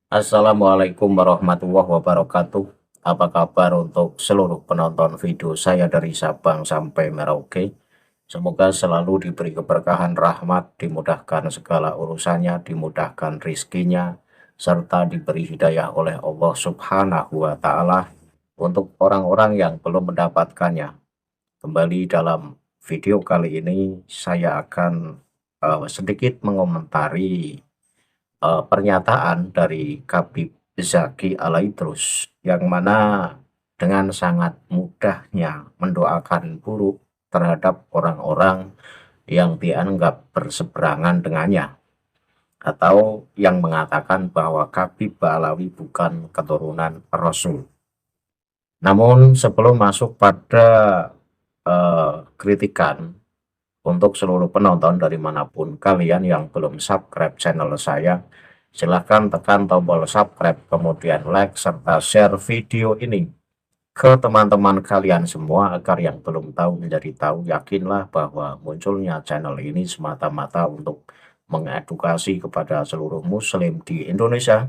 Assalamualaikum warahmatullahi wabarakatuh. Apa kabar untuk seluruh penonton video saya dari Sabang sampai Merauke? Semoga selalu diberi keberkahan rahmat, dimudahkan segala urusannya, dimudahkan rizkinya, serta diberi hidayah oleh Allah Subhanahu wa Ta'ala untuk orang-orang yang belum mendapatkannya. Kembali dalam video kali ini, saya akan sedikit mengomentari pernyataan dari Khabib Zaki Alaidrus yang mana dengan sangat mudahnya mendoakan buruk terhadap orang-orang yang dianggap berseberangan dengannya atau yang mengatakan bahwa Khabib Ba'alawi bukan keturunan Rasul. Namun sebelum masuk pada kritikan untuk seluruh penonton dari manapun kalian yang belum subscribe channel saya, silahkan tekan tombol subscribe, kemudian like, serta share video ini ke teman-teman kalian semua agar yang belum tahu menjadi tahu. Yakinlah bahwa munculnya channel ini semata-mata untuk mengedukasi kepada seluruh muslim di Indonesia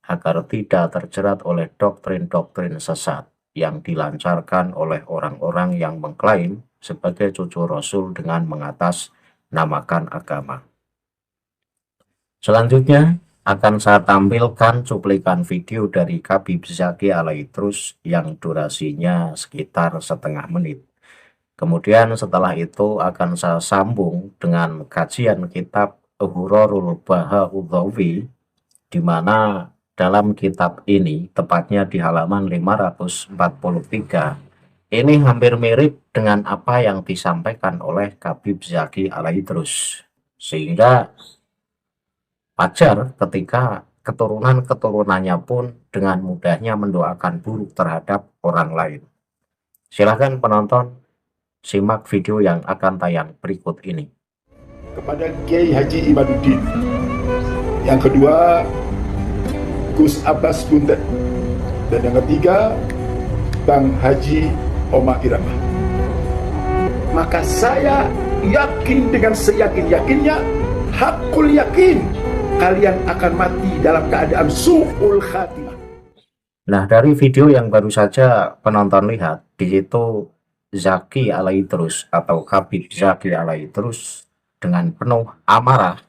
agar tidak terjerat oleh doktrin-doktrin sesat yang dilancarkan oleh orang-orang yang mengklaim sebagai cucu Rasul dengan mengatasnamakan agama. Selanjutnya akan saya tampilkan cuplikan video dari Khabib Zaki Alaidrus yang durasinya sekitar setengah menit. Kemudian setelah itu akan saya sambung dengan kajian kitab Hurarul Baha'udhawi, di mana dalam kitab ini, tepatnya di halaman 543, ini hampir mirip dengan apa yang disampaikan oleh Khabib Zaki Alaidrus. Sehingga wajar ketika keturunan-keturunannya pun dengan mudahnya mendoakan buruk terhadap orang lain. Silahkan penonton simak video yang akan tayang berikut ini. Kepada Kiai Haji Imaduddin. Yang kedua, Gus Abbas Buntet. Dan yang ketiga, Bang Haji Omar Irama. Maka saya yakin dengan seyakin-yakinnya, hakul yakin, kalian akan mati dalam keadaan su'ul khatimah. Nah, dari video yang baru saja penonton lihat, di situ Zaki Alaidrus atau Khabib Zaki Alaidrus dengan penuh amarah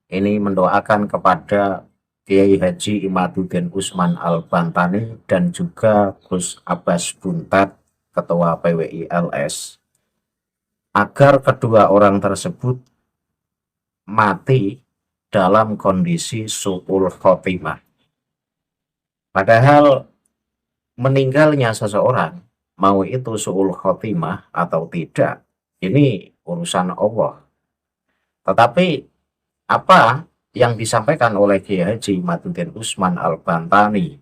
ini mendoakan kepada Kiai Haji Imaduddin Usman Al-Bantani dan juga Gus Abbas Buntet, Ketua PWI-LS, agar kedua orang tersebut mati dalam kondisi su'ul khotimah. Padahal meninggalnya seseorang, mau itu su'ul khotimah atau tidak, ini urusan Allah. Tetapi apa yang disampaikan oleh Kiai Haji Imaduddin Usman Al-Bantani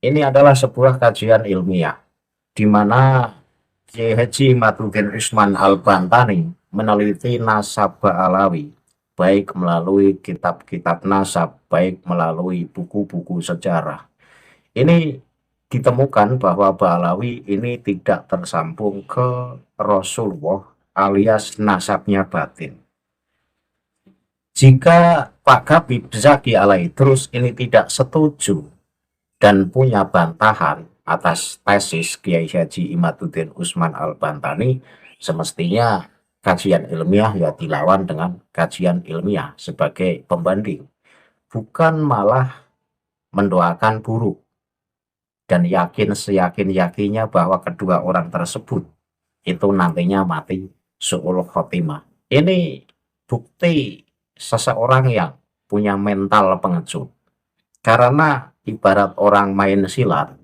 ini adalah sebuah kajian ilmiah, di mana Kiai Haji Imaduddin Usman Al-Bantani meneliti nasab Ba'alawi, baik melalui kitab-kitab nasab, baik melalui buku-buku sejarah. Ini ditemukan bahwa Ba'alawi ini tidak tersambung ke Rasulullah alias nasabnya batin. Jika Pak Khabib Zaki Alaidrus ini tidak setuju dan punya bantahan atas tesis Kiai Haji Imaduddin Usman Al-Bantani, semestinya kajian ilmiah ya dilawan dengan kajian ilmiah sebagai pembanding, bukan malah mendoakan buruk dan yakin seyakin-yakinnya bahwa kedua orang tersebut itu nantinya mati su'ul khotimah. Ini bukti seseorang yang punya mental pengecut. Karena ibarat orang main silat,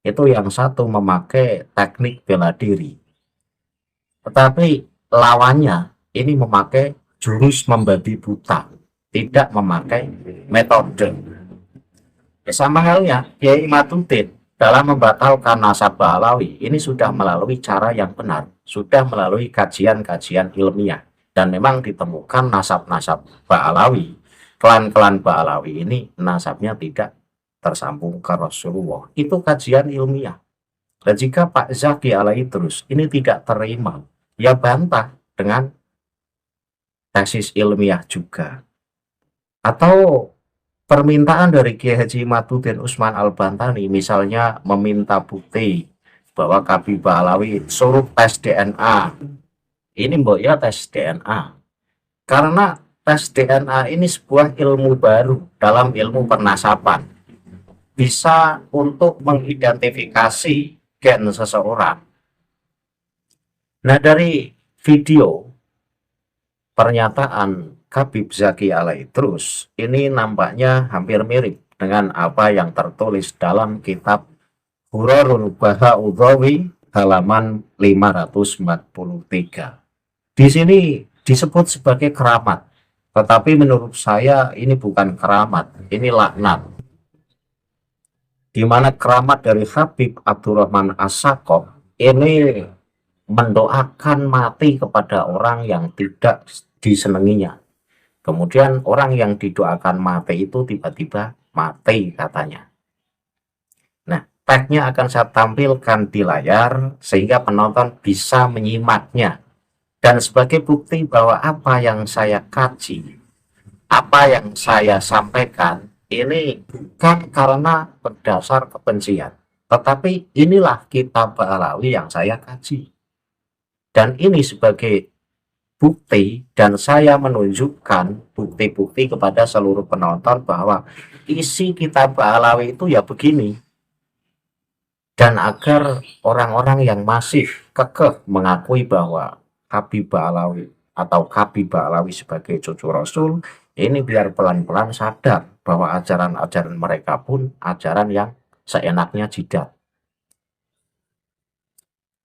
itu yang satu memakai teknik bela diri, tetapi lawannya ini memakai jurus membabi buta, tidak memakai metode. Sama halnya Kiai Imaduddin dalam membatalkan nasab Ba'alawi ini sudah melalui cara yang benar, sudah melalui kajian-kajian ilmiah, dan memang ditemukan nasab-nasab Ba'alawi, klan-klan Ba'alawi ini nasabnya tidak tersambung ke Rasulullah. Itu kajian ilmiah. Dan jika Pak Zaki Alaidrus ini tidak terima, ya bantah dengan tesis ilmiah juga. Atau permintaan dari Kiai Haji Imaduddin Usman Al-Bantani misalnya meminta bukti bahwa Habibah Alawi suruh tes DNA. Ini mbok ya tes DNA. Karena tes DNA ini sebuah ilmu baru dalam ilmu pernasaban. Bisa untuk mengidentifikasi gen seseorang. Nah, dari video pernyataan Habib Zaki Alaidrus ini nampaknya hampir mirip dengan apa yang tertulis dalam kitab Hurarul Bahaudhawi halaman 543. Di sini disebut sebagai keramat, tetapi menurut saya ini bukan keramat, ini laknat. Di mana keramat dari Habib Abdurrahman As-Sakop ini mendoakan mati kepada orang yang tidak disenanginya. Kemudian orang yang didoakan mati itu tiba-tiba mati katanya. Nah, tagnya akan saya tampilkan di layar sehingga penonton bisa menyimaknya. Dan sebagai bukti bahwa apa yang saya kaji, apa yang saya sampaikan, ini bukan karena berdasar kebencian. Tetapi inilah kitab Alawi yang saya kaji. Dan ini sebagai bukti, dan saya menunjukkan bukti-bukti kepada seluruh penonton bahwa isi kitab Alawi itu ya begini. Dan agar orang-orang yang masih kekeh mengakui bahwa Habibah Alawi atau Habibah Alawi sebagai cucu Rasul, ini biar pelan-pelan sadar bahwa ajaran-ajaran mereka pun ajaran yang seenaknya jidat.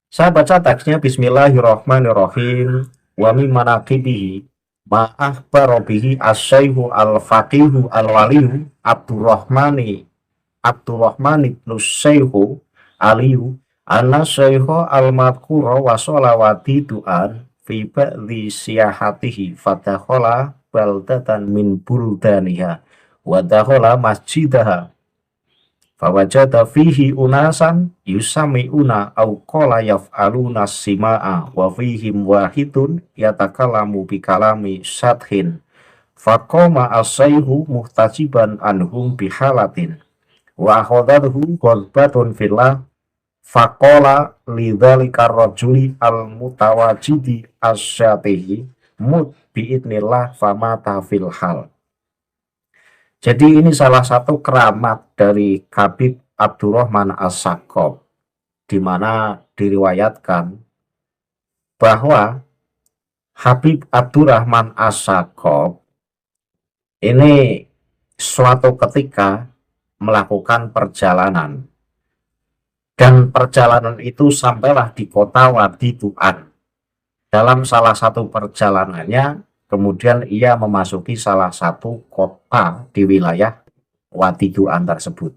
Saya baca teksnya. Bismillahirrahmanirrahim. Wa min manaqibihi ma akhbara bihi asy-syaikhu al-faqihu al-waliyu Abdurrahman ibn Syaikhu Aliyu anna syaikha al-madhkura wa sholawati du'an fi ba'dhi siyahatihi fadakhala baldatan min buldaniha wa dakhala masjidaha fawajada fihi unasan yusami'una aw qala yaf'aluna sima'a wa fihim wahidun yatakallamu bikalami syadhin faqama as-sayhu muhtajiban anhum bihalatin wa akhadhathu ghadbatun fillah faqala lidzalika rajuli al-mutawajidi asyatihi mut biidnillah famata fil hal. Jadi ini salah satu keramat dari Habib Abdurrahman As-Sakop, di mana diriwayatkan bahwa Habib Abdurrahman As-Sakop ini suatu ketika melakukan perjalanan, dan perjalanan itu sampailah di kota Wadi Du'an. Dalam salah satu perjalanannya, kemudian ia memasuki salah satu kota di wilayah Wadi Du'an tersebut.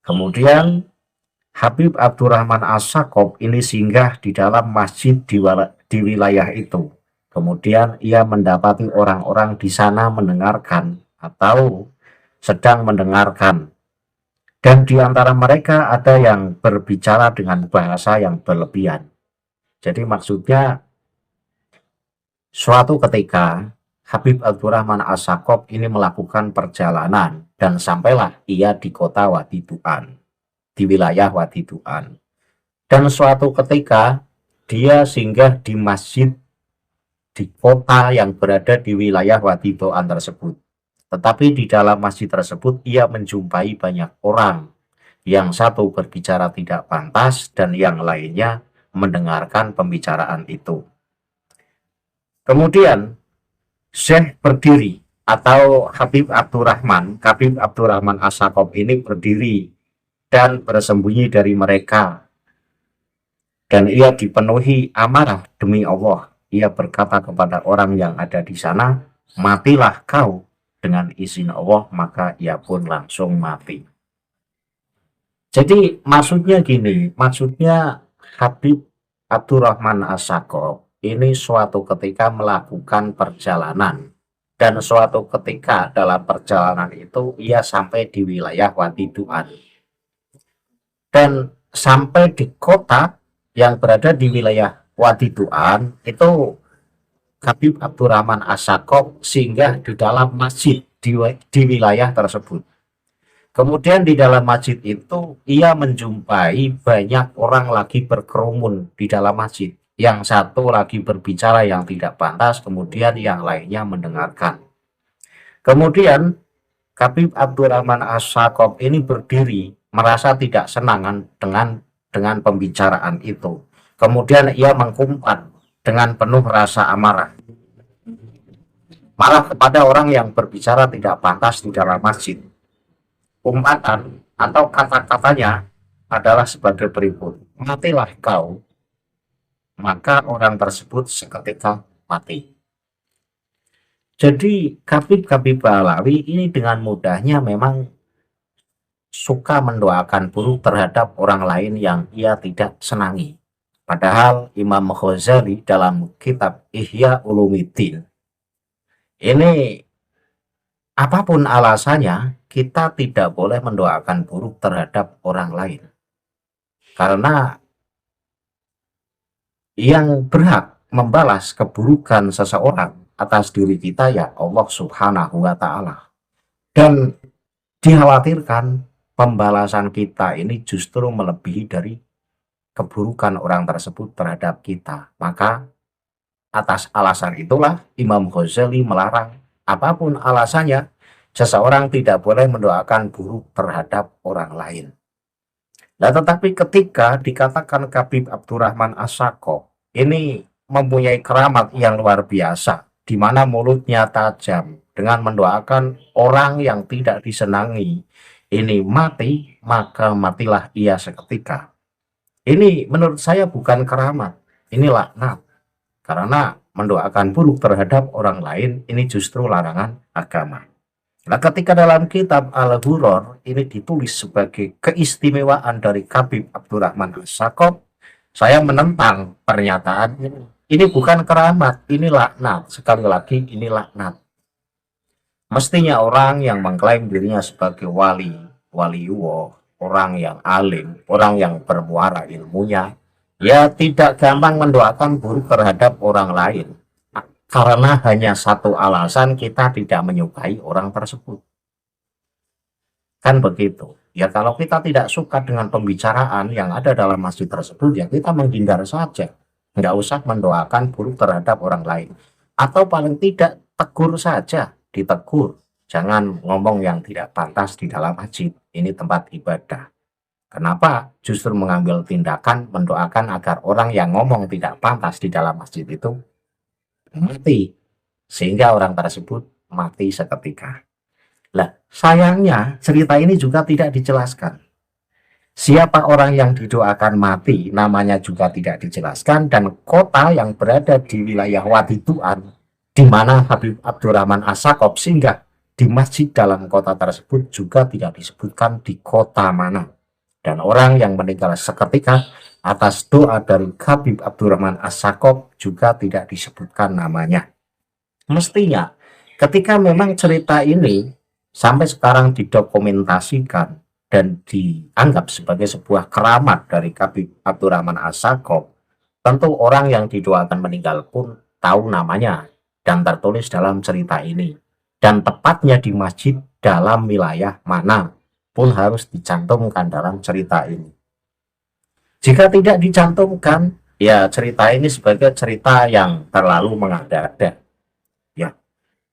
Kemudian Habib Abdurrahman As-Sakop ini singgah di dalam masjid di wilayah itu. Kemudian ia mendapati orang-orang di sana mendengarkan atau sedang mendengarkan. Dan di antara mereka ada yang berbicara dengan bahasa yang berlebihan. Jadi maksudnya suatu ketika Habib Abdurrahman As-Sakop ini melakukan perjalanan dan sampailah ia di kota Wadi Du'an, di wilayah Wadi Du'an. Dan suatu ketika dia singgah di masjid di kota yang berada di wilayah Wadi Du'an tersebut. Tetapi di dalam masjid tersebut ia menjumpai banyak orang, yang satu berbicara tidak pantas dan yang lainnya mendengarkan pembicaraan itu. Kemudian Syekh berdiri, atau Habib Abdurrahman As-Sakop ini berdiri dan bersembunyi dari mereka. Dan ia dipenuhi amarah demi Allah. Ia berkata kepada orang yang ada di sana, matilah kau dengan izin Allah, maka ia pun langsung mati. Jadi maksudnya gini, maksudnya Habib Abdurrahman As-Sakop ini suatu ketika melakukan perjalanan, dan suatu ketika dalam perjalanan itu ia sampai di wilayah Wadi Du'an, dan sampai di kota yang berada di wilayah Wadi Du'an itu Habib Abdurrahman As-Sakop singgah di dalam masjid di wilayah tersebut. Kemudian di dalam masjid itu ia menjumpai banyak orang lagi berkerumun di dalam masjid. Yang satu lagi berbicara yang tidak pantas, kemudian yang lainnya mendengarkan. Kemudian Habib Abdurrahman As-Sakop ini berdiri, merasa tidak senang dengan pembicaraan itu. Kemudian ia mengumpat dengan penuh rasa amarah. Marah kepada orang yang berbicara tidak pantas di dalam masjid. Umpatan atau kata-katanya adalah sebagai berikut. Matilah kau, maka orang tersebut seketika mati. Jadi Habib Alawi ini dengan mudahnya memang suka mendoakan buruk terhadap orang lain yang ia tidak senangi. Padahal Imam Ghazali dalam kitab Ihya Ulumuddin ini apapun alasannya kita tidak boleh mendoakan buruk terhadap orang lain. Karena yang berhak membalas keburukan seseorang atas diri kita ya Allah Subhanahu wa Ta'ala. Dan dikhawatirkan pembalasan kita ini justru melebihi dari keburukan orang tersebut terhadap kita. Maka atas alasan itulah Imam Ghazali melarang apapun alasannya seseorang tidak boleh mendoakan buruk terhadap orang lain. Nah, tetapi ketika dikatakan Habib Abdurrahman As-Sakop ini mempunyai keramat yang luar biasa, di mana mulutnya tajam dengan mendoakan orang yang tidak disenangi ini mati, maka matilah ia seketika. Ini menurut saya bukan keramat, ini laknat. Karena mendoakan buruk terhadap orang lain ini justru larangan agama. Nah, ketika dalam kitab Al-Ghuror ini ditulis sebagai keistimewaan dari Habib Abdurrahman As-Sakop, saya menentang pernyataan ini. Ini bukan keramat, ini laknat. Sekali lagi, ini laknat. Mestinya orang yang mengklaim dirinya sebagai waliullah, orang yang alim, orang yang bermuara ilmunya, ya tidak gampang mendoakan buruk terhadap orang lain. Karena hanya satu alasan kita tidak menyukai orang tersebut. Kan begitu. Ya kalau kita tidak suka dengan pembicaraan yang ada dalam masjid tersebut, ya kita menghindar saja. Nggak usah mendoakan buruk terhadap orang lain. Atau paling tidak tegur saja, ditegur. Jangan ngomong yang tidak pantas di dalam masjid. Ini tempat ibadah. Kenapa justru mengambil tindakan mendoakan agar orang yang ngomong tidak pantas di dalam masjid itu mati. Sehingga orang tersebut mati seketika. Lah, sayangnya cerita ini juga tidak dijelaskan. Siapa orang yang didoakan mati namanya juga tidak dijelaskan, dan kota yang berada di wilayah Wadi Tu'an di mana Habib Abdurrahman As-Sakop singgah di masjid dalam kota tersebut juga tidak disebutkan di kota mana. Dan orang yang meninggal seketika atas doa dari Habib Abdurrahman As-Sakop juga tidak disebutkan namanya. Mestinya ketika memang cerita ini sampai sekarang didokumentasikan dan dianggap sebagai sebuah keramat dari Habib Abdurrahman As-Sakop, tentu orang yang didoakan meninggal pun tahu namanya dan tertulis dalam cerita ini. Dan tepatnya di masjid dalam wilayah mana pun harus dicantumkan dalam cerita ini. Jika tidak dicantumkan, ya cerita ini sebagai cerita yang terlalu mengada-ada. Ya,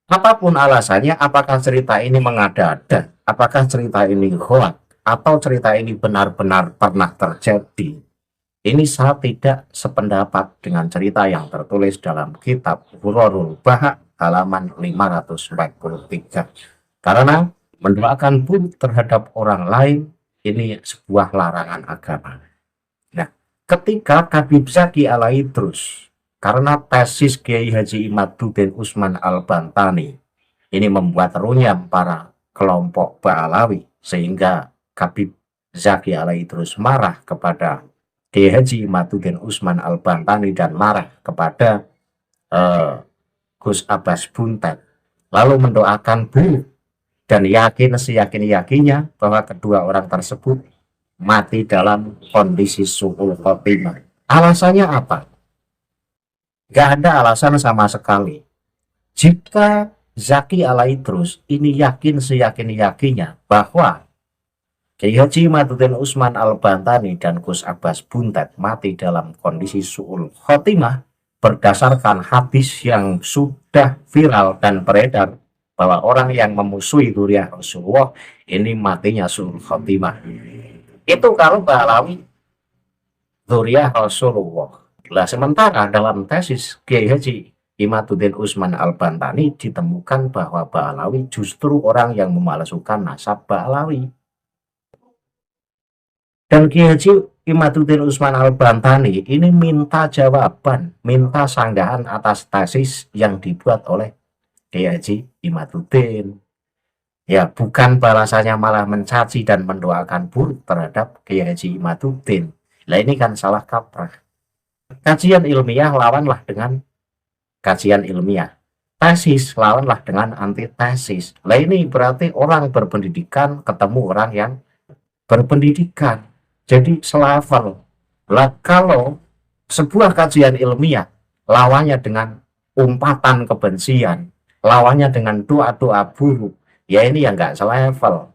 apapun alasannya, apakah cerita ini mengada-ada, apakah cerita ini hoax, atau cerita ini benar-benar pernah terjadi, ini saya tidak sependapat dengan cerita yang tertulis dalam kitab Ghurorul Bahak halaman 543. Karena mendoakan buruk terhadap orang lain ini sebuah larangan agama. Nah, ketika Habib Zaki Al-Aidrus, karena tesis Kiai Haji Imaduddin Usman Al-Bantani ini membuat runyam para kelompok Ba'alawi, sehingga Habib Zaki Al-Aidrus marah kepada Kiai Haji Imaduddin Usman Al-Bantani dan marah kepada Gus Abbas Buntet, lalu mendoakan buruk dan yakin seyakin-yakinnya bahwa kedua orang tersebut mati dalam kondisi su'ul khotimah. Alasannya apa? Gak ada alasan sama sekali. Jika Zaki Alaidrus ini yakin seyakin-yakinnya bahwa Kiai Haji Imaduddin Usman Al-Bantani dan Gus Abbas Buntet mati dalam kondisi su'ul khotimah berdasarkan hadis yang sudah viral dan beredar bahwa orang yang memusuhi dzurriyyah Rasulullah ini matinya su'ul khotimah. Itu kalau Ba'alawi dzurriyyah Rasulullah. Nah, sementara dalam tesis Kiai Haji Imaduddin Usman Al-Bantani ditemukan bahwa Ba'alawi justru orang yang memalsukan nasab Ba'alawi. Dan Kiai Haji Imaduddin Usman Al-Bantani ini minta jawaban, minta sanggahan atas tesis yang dibuat oleh Kiai Haji Imaduddin. Ya, bukan balasannya malah mencaci dan mendoakan buruk terhadap Kiai Haji Imaduddin. Nah, ini kan salah kaprah. Kajian ilmiah lawanlah dengan kajian ilmiah. Tesis lawanlah dengan antitesis. Nah, ini berarti orang berpendidikan ketemu orang yang berpendidikan. Jadi selevel. Lah, kalau sebuah kajian ilmiah lawannya dengan umpatan kebencian, lawannya dengan doa-doa buruk, ya ini yang nggak selevel.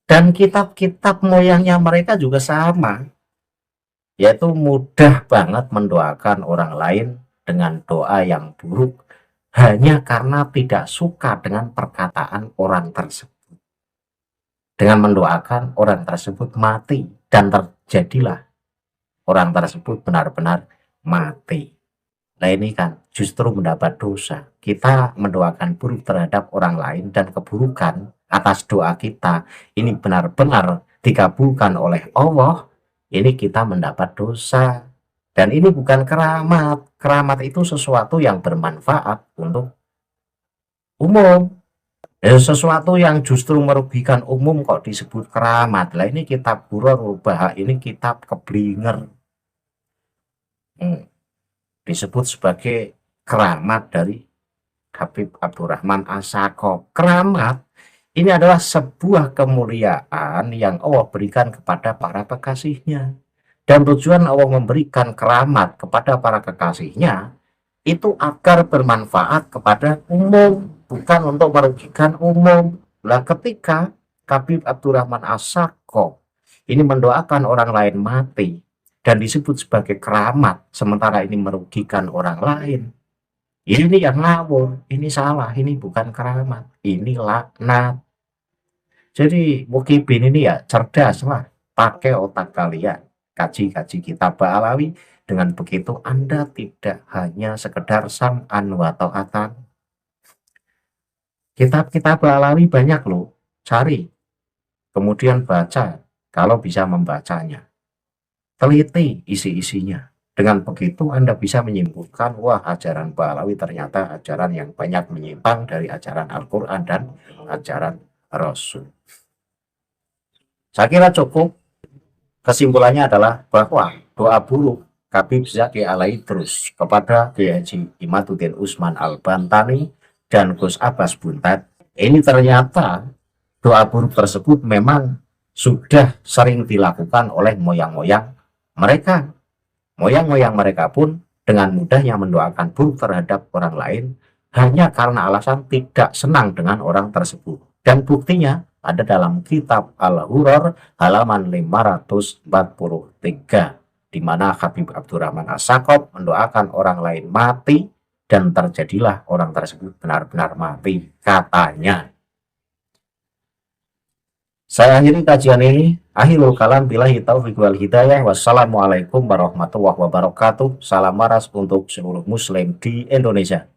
Dan kitab-kitab moyangnya mereka juga sama, yaitu mudah banget mendoakan orang lain dengan doa yang buruk hanya karena tidak suka dengan perkataan orang tersebut. Dengan mendoakan orang tersebut mati, dan terjadilah orang tersebut benar-benar mati. Nah, ini kan justru mendapat dosa. Kita mendoakan buruk terhadap orang lain dan keburukan atas doa kita ini benar-benar dikabulkan oleh Allah, ini kita mendapat dosa. Dan ini bukan keramat. Keramat itu sesuatu yang bermanfaat untuk umum. Sesuatu yang justru merugikan umum kok disebut keramat. Lah, ini kitab Ghurarul Baha, ini kitab Keblinger. Disebut sebagai keramat dari Habib Abdurrahman As-Sakop. Keramat ini adalah sebuah kemuliaan yang Allah berikan kepada para kekasihnya. Dan tujuan Allah memberikan keramat kepada para kekasihnya itu agar bermanfaat kepada umum, bukan untuk merugikan umum. Lah, ketika Habib Abdurrahman As-Sakop ini mendoakan orang lain mati dan disebut sebagai keramat, sementara ini merugikan orang lain, ini yang ngawur, ini salah, ini bukan keramat, ini laknat. Jadi Mukibin ini ya cerdas lah, pakai otak kalian, kaji-kaji kitab Ba'alawi. Dengan begitu Anda tidak hanya sekedar sam'an wa ta'atan. Kitab-kitab Ba'alawi banyak loh, cari, kemudian baca kalau bisa membacanya, teliti isi-isinya. Dengan begitu Anda bisa menyimpulkan, wah, ajaran Ba'alawi ternyata ajaran yang banyak menyimpang dari ajaran Al-Quran dan ajaran Rasul. Saya kira cukup. Kesimpulannya adalah bahwa doa buruk Habib Zaki Alaidrus kepada Kiai Haji Imaduddin Usman Al-Bantani dan Gus Abbas Buntet, ini ternyata doa buruk tersebut memang sudah sering dilakukan oleh moyang-moyang mereka. Moyang-moyang mereka pun dengan mudahnya mendoakan buruk terhadap orang lain hanya karena alasan tidak senang dengan orang tersebut. Dan buktinya ada dalam kitab Al-Ghurar halaman 543. Di mana Habib Abdurrahman As-Sakop mendoakan orang lain mati dan terjadilah orang tersebut benar-benar mati, katanya. Saya akhiri kajian ini. Akhirul kalam billahi taufiq wal hidayah. Wassalamualaikum warahmatullahi wabarakatuh. Salam waras untuk seluruh muslim di Indonesia.